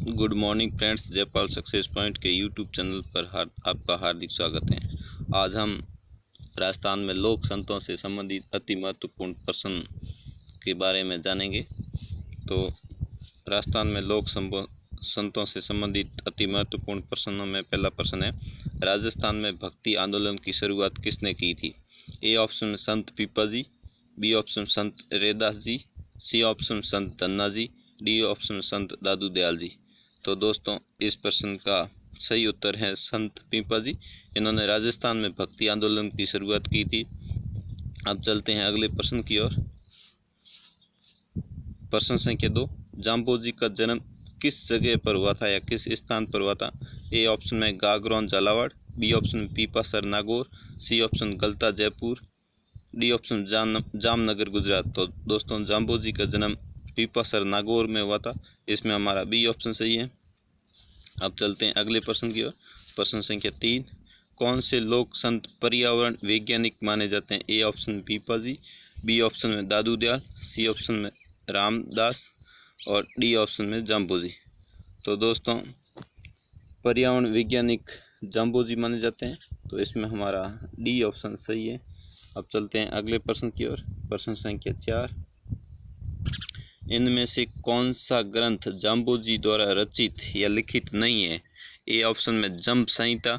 Good morning friends, Jaipal success point के YouTube channel पर आपका हार्दिक स्वागत है। आज हम राजस्थान में लोक संतों से संबंधित अति महत्वपूर्ण प्रश्न के बारे में जानेंगे। तो राजस्थान में लोक संतों से संबंधित अति महत्वपूर्ण प्रश्नों में पहला प्रश्न है, राजस्थान में भक्ति आंदोलन की शुरुआत किसने की थी? ए ऑप्शन में संत पीपा जी, बी ऑप्शन संत रैदास जी, सी ऑप्शन संत धन्ना जी, डी ऑप्शन संत दादू दयाल जी। तो दोस्तों, इस प्रश्न का सही उत्तर है संत पीपा जी। इन्होंने राजस्थान में भक्ति आंदोलन की शुरुआत की थी। अब चलते हैं अगले प्रश्न की ओर। प्रश्न संख्या 2, जाम्बो जी का जन्म किस जगह पर हुआ था या किस स्थान पर हुआ था? ए ऑप्शन में गागरोन झालावाड़, बी ऑप्शन में पीपासर नागौर, सी ऑप्शन गलता जयपुर, डी ऑप्शन जामनगर गुजरात। तो दोस्तों, जाम्बो जी का जन्म पीपासर नागौर में हुआ था। इसमें हमारा बी ऑप्शन सही है। अब चलते हैं अगले प्रश्न की ओर। प्रश्न संख्या 3, कौन से लोक संत पर्यावरण वैज्ञानिक माने जाते हैं? ए ऑप्शन में पीपा जी, बी ऑप्शन में दादू दयाल, सी ऑप्शन में रामदास और डी ऑप्शन में जाम्बो जी। तो दोस्तों, पर्यावरण वैज्ञानिक जाम्बो जी माने जाते हैं। तो इसमें हमारा डी ऑप्शन सही है। अब चलते हैं अगले प्रश्न की ओर। प्रश्न संख्या 4, इनमें से कौन सा ग्रंथ जाम्बो जी द्वारा रचित या लिखित नहीं है? ए ऑप्शन में जम्प संहिता,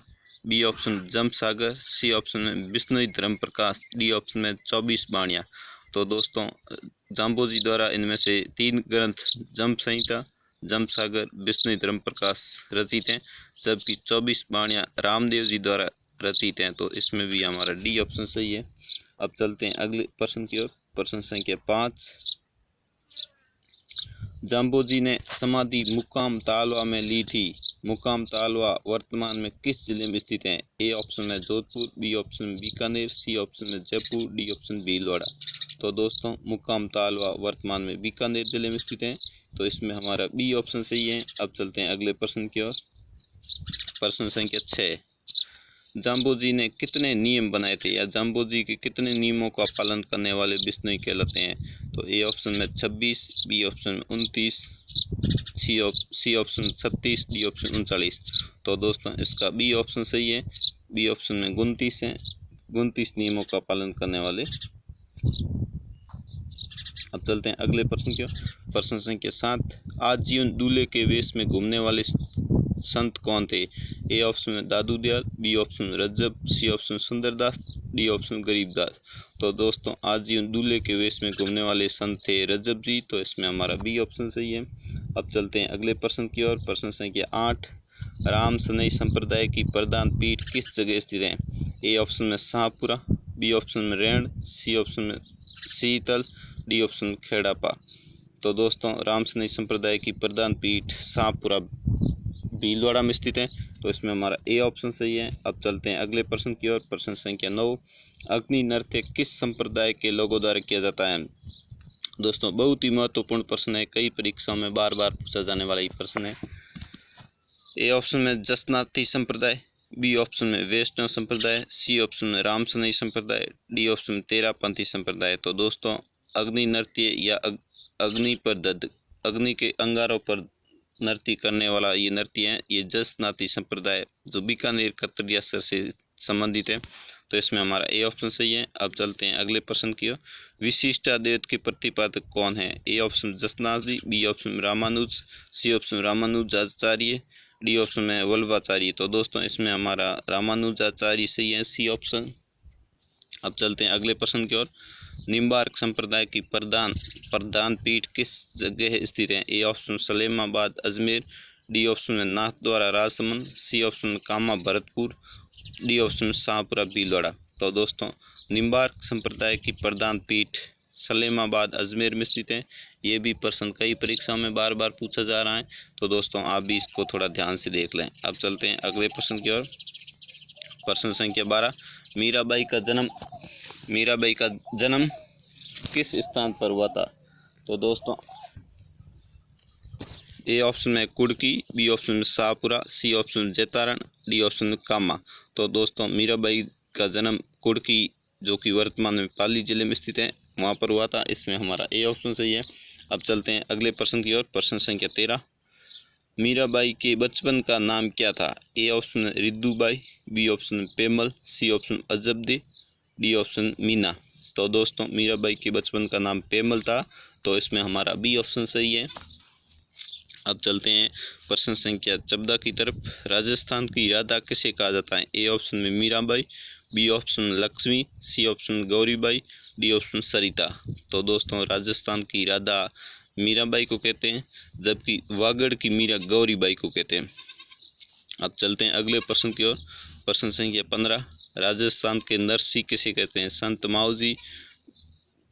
बी ऑप्शन जम्प सागर, सी ऑप्शन में विष्णु धर्म प्रकाश, डी ऑप्शन में 24 बाणियाँ। तो दोस्तों, जाम्बो जी द्वारा इनमें से 3 ग्रंथ जम्प संहिता, जम्प सागर, विष्णु धर्म प्रकाश रचित हैं, जबकि 24 बाणियाँ रामदेव जी द्वारा रचित हैं। तो इसमें भी हमारा डी ऑप्शन सही है। अब चलते हैं अगले प्रश्न की ओर। प्रश्न संख्या 5, जाम्बो जी ने समाधि मुकाम तालवा में ली थी। मुकाम तालवा वर्तमान में किस जिले में स्थित है? ए ऑप्शन में जोधपुर, बी ऑप्शन में बीकानेर, सी ऑप्शन में जयपुर, डी ऑप्शन भीलवाड़ा। तो दोस्तों, मुकाम तालवा वर्तमान में बीकानेर जिले में स्थित है। तो इसमें हमारा बी ऑप्शन सही है। अब चलते हैं अगले प्रश्न की ओर। प्रश्न संख्या 6, जाम्बो जी ने कितने नियम बनाए थे या जाम्बो जी के कितने नियमों का पालन करने वाले बिश्नोई कहलाते हैं? तो ए ऑप्शन में 26, बी ऑप्शन में 29, सी ऑप्शन 36, डी ऑप्शन 39। तो दोस्तों, इसका बी ऑप्शन सही है। बी ऑप्शन में 29 है, 29 नियमों का पालन करने वाले। अब चलते हैं अगले प्रश्न की ओर। प्रश्न संख्या 7, आजीवन दूल्हे के वेश में घूमने वाले संत कौन थे? ए ऑप्शन में दादू दयाल, बी ऑप्शन में Rajjab, C option Sundardas, D option Garibdas. तो दोस्तों, आजीवन दूल्हे के वेश में घूमने वाले संत थे रज्जब जी। तो इसमें हमारा बी ऑप्शन सही है। अब चलते हैं अगले प्रश्न की ओर। प्रश्न संख्या 8, राम सनई संप्रदाय की प्रधान पीठ किस जगह स्थित है? ए ऑप्शन में शाहपुरा, बी ऑप्शन में रेण, सी ऑप्शन में शीतल, डी ऑप्शन में खेड़ापा। तो दोस्तों, राम सनई संप्रदाय की प्रधान पीठ शाहपुरा भीलवाड़ा में स्थित है। तो इसमें हमारा ए ऑप्शन सही है। अब चलते हैं अगले प्रश्न की ओर। प्रश्न संख्या 9, अग्नि नृत्य किस संप्रदाय के लोगों द्वारा किया जाता है? दोस्तों, बहुत ही महत्वपूर्ण प्रश्न है, कई परीक्षाओं में बार बार पूछा जाने वाला ये प्रश्न है। ए ऑप्शन में जसनाथी संप्रदाय, बी ऑप्शन में वैष्णव संप्रदाय, सी ऑप्शन में राम सनई संप्रदाय, डी ऑप्शन में तेरापंथी संप्रदाय। तो दोस्तों, अग्नि नृत्य या अग्नि के अंगारों पर नृत्य करने वाला ये नृत्य है, ये जसनाथी संप्रदाय जो बीकानेर कतरियासर से संबंधित है। तो इसमें हमारा ए ऑप्शन सही है। अब चलते हैं अगले प्रश्न की ओर। विशिष्टाद्वैत के प्रतिपादक कौन है? A option Jasnath ji, B option में Ramanuj, C option Ramanujacharya, D option में वल्लभाचार्य। तो दोस्तों, इसमें हमारा रामानुजाचार्य सही है, सी ऑप्शन। अब चलते हैं अगले प्रश्न की ओर। निम्बार्क संप्रदाय की प्रधान पीठ किस जगह स्थित है? A option Salemabad Ajmer, D option में नाथद्वारा राजसमंद, सी ऑप्शन में कामा भरतपुर, डी ऑप्शन में शाहपुरा भीलवाड़ा। तो दोस्तों, निम्बार्क संप्रदाय की प्रधान पीठ सलेमाबाद अजमेर में स्थित है। ये भी प्रश्न कई परीक्षाओं में बार बार पूछा जा रहा है। तो दोस्तों, आप भी इसको थोड़ा ध्यान से देख लें। अब चलते हैं अगले प्रश्न की ओर। प्रश्न संख्या 12, मीराबाई का जन्म किस स्थान पर हुआ था? तो दोस्तों, ए ऑप्शन में कुड़की, बी ऑप्शन में शाहपुरा, सी ऑप्शन में जैतारण, डी ऑप्शन में कामा। तो दोस्तों, मीराबाई का जन्म कुड़की, जो कि वर्तमान में पाली जिले में स्थित है, वहाँ पर हुआ था। इसमें हमारा ए ऑप्शन सही है। अब चलते हैं अगले प्रश्न की ओर। प्रश्न संख्या 13, मीराबाई के बचपन का नाम क्या था? A option Riddubai, B option Pemal, C option Ajabde, D option Meena. तो दोस्तों मीराबाई के बचपन का नाम पेमल था, तो इसमें हमारा बी ऑप्शन सही है। अब चलते हैं प्रश्न संख्या 14 की तरफ। राजस्थान की राधा किसे कहा जाता है? ए ऑप्शन में Mirabai, B option Lakshmi, C option Gauribai, D option Sarita. तो दोस्तों राजस्थान की राधा मीराबाई को कहते हैं, जबकि वागड़ की मीरा गौरीबाई को कहते हैं। अब चलते हैं अगले प्रश्न की ओर। प्रश्न संख्या 15। राजस्थान के नरसी किसे कहते हैं? संत माऊजी,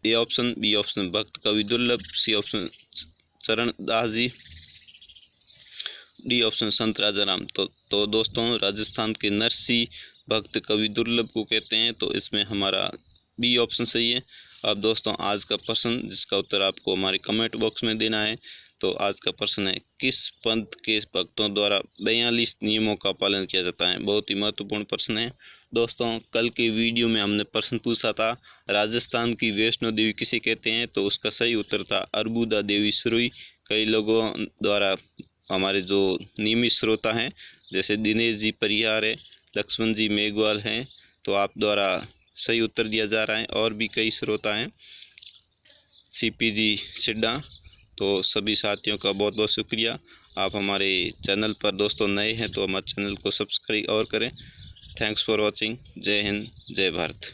ए ऑप्शन, बी ऑप्शन भक्त कवि दुर्लभ, सी ऑप्शन चरणदास जी, डी ऑप्शन संत राजाराम। तो दोस्तों राजस्थान के नरसी भक्त कवि दुर्लभ को कहते हैं, तो इसमें हमारा बी ऑप्शन सही है। अब दोस्तों आज का प्रश्न जिसका उत्तर आपको हमारे कमेंट बॉक्स में देना है। तो आज का प्रश्न है, किस पंथ के भक्तों द्वारा 42 नियमों का पालन किया जाता है? बहुत ही महत्वपूर्ण प्रश्न है दोस्तों। कल के वीडियो में हमने प्रश्न पूछा था राजस्थान की वैष्णो देवी किसे कहते हैं, तो उसका सही उत्तर था अर्बुदा देवी सरुई। कई लोगों द्वारा, हमारे जो नियमित श्रोता हैं जैसे दिनेश जी परिहार है, लक्ष्मण जी मेघवाल हैं, तो आप द्वारा सही उत्तर दिया जा रहा है। और भी कई श्रोता हैं, सीपी जी सिड्डा। तो सभी साथियों का बहुत बहुत शुक्रिया। आप हमारे चैनल पर दोस्तों नए हैं तो हमारे चैनल को सब्सक्राइब और करें। Thanks for watching. जय हिंद, जय भारत।